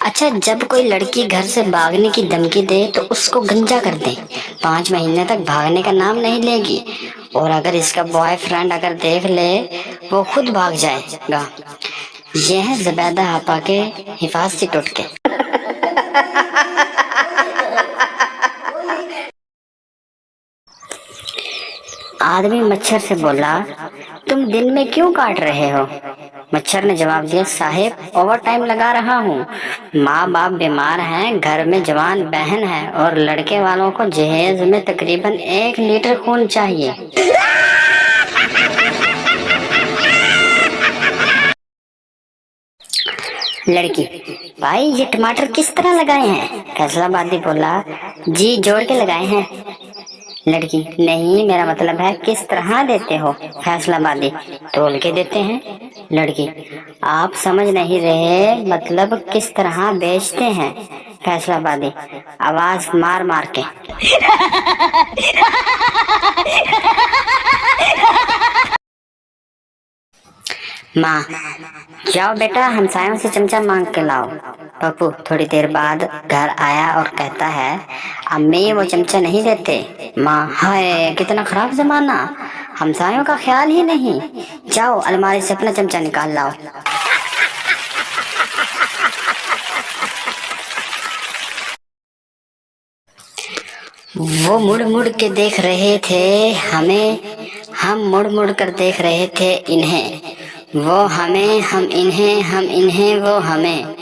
अच्छा, जब कोई लड़की घर से भागने की धमकी दे तो उसको गंजा कर दे। 5 महीने तक भागने का नाम नहीं लेगी। और अगर इसका बॉयफ्रेंड अगर देख ले, वो खुद भाग जाएगा। यह है ज़ुबैदा आपा के हिफाजती टोटके। आदमी मच्छर से बोला, तुम दिन में क्यों काट रहे हो? मच्छर ने जवाब दिया, साहेब ओवर टाइम लगा रहा हूँ। माँ बाप बीमार हैं, घर में जवान बहन है और लड़के वालों को जहेज में तकरीबन 1 लीटर खून चाहिए। लड़की, भाई ये टमाटर किस तरह लगाए हैं? फैसलाबादी बोला, जी जोड़ के लगाए हैं। लड़की, नहीं, मेरा मतलब है किस तरह देते हो? फैसलाबादी, तोल के देते हैं। लड़की, आप समझ नहीं रहे, मतलब किस तरह बेचते हैं? फैसलाबादी, आवाज मार मार के। माँ, जाओ बेटा हमसायों से चमचा मांग के लाओ। पप्पू थोड़ी देर बाद घर आया और कहता है, अम्मी वो चमचा नहीं देते। माँ, हाय कितना खराब जमाना, हमसायों का ख्याल ही नहीं। जाओ अलमारी से अपना चमचा निकाल लाओ। वो मुड़ मुड़ के देख रहे थे हमें, हम मुड़ मुड़ कर देख रहे थे इन्हें। वो हमें, हम इन्हें, हम इन्हें, वो हमें।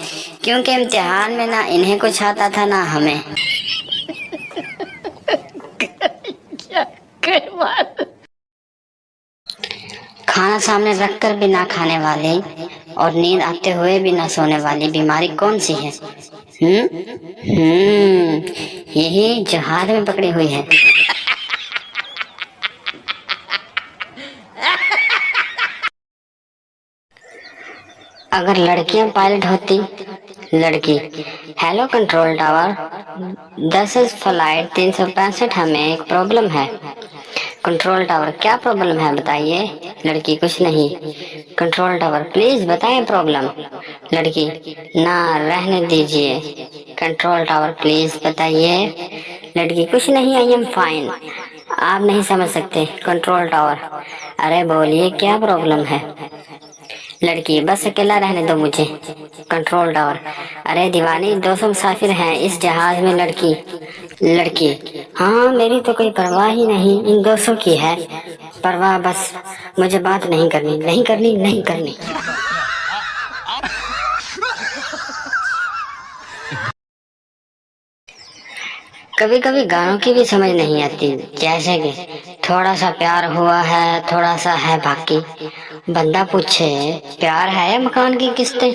क्योंकि इम्तिहान में ना इन्हें कुछ आता था ना हमें। खाना सामने रखकर भी ना खाने वाले और नींद आते हुए भी ना सोने वाली बीमारी कौन सी है? यही जो हाथ में पकड़ी हुई है। अगर लड़कियां पायलट होती। लड़की, हेलो कंट्रोल टावर, 10 फ्लाइट 365, हमें एक प्रॉब्लम है। कंट्रोल टावर, क्या प्रॉब्लम है बताइए? लड़की, कुछ नहीं। कंट्रोल टावर, प्लीज बताएं प्रॉब्लम। लड़की, ना रहने दीजिए। कंट्रोल टावर, प्लीज बताइए। लड़की, कुछ नहीं, आई एम फाइन। आप नहीं समझ सकते। कंट्रोल टावर, अरे बोलिए क्या प्रॉब्लम है? लड़की, बस अकेला रहने दो मुझे। कंट्रोल टावर, अरे दीवानी 200 मुसाफिर हैं इस जहाज में। लड़की, हाँ मेरी तो कोई परवाह ही नहीं, इन 200 की है परवाह, बस मुझे बात नहीं करनी, नहीं करनी, नहीं करनी। कभी कभी गानों की भी समझ नहीं आती, जैसे कि थोड़ा सा प्यार हुआ है, थोड़ा सा है बाकी। बंदा पूछे, प्यार है या मकान की किस्तें?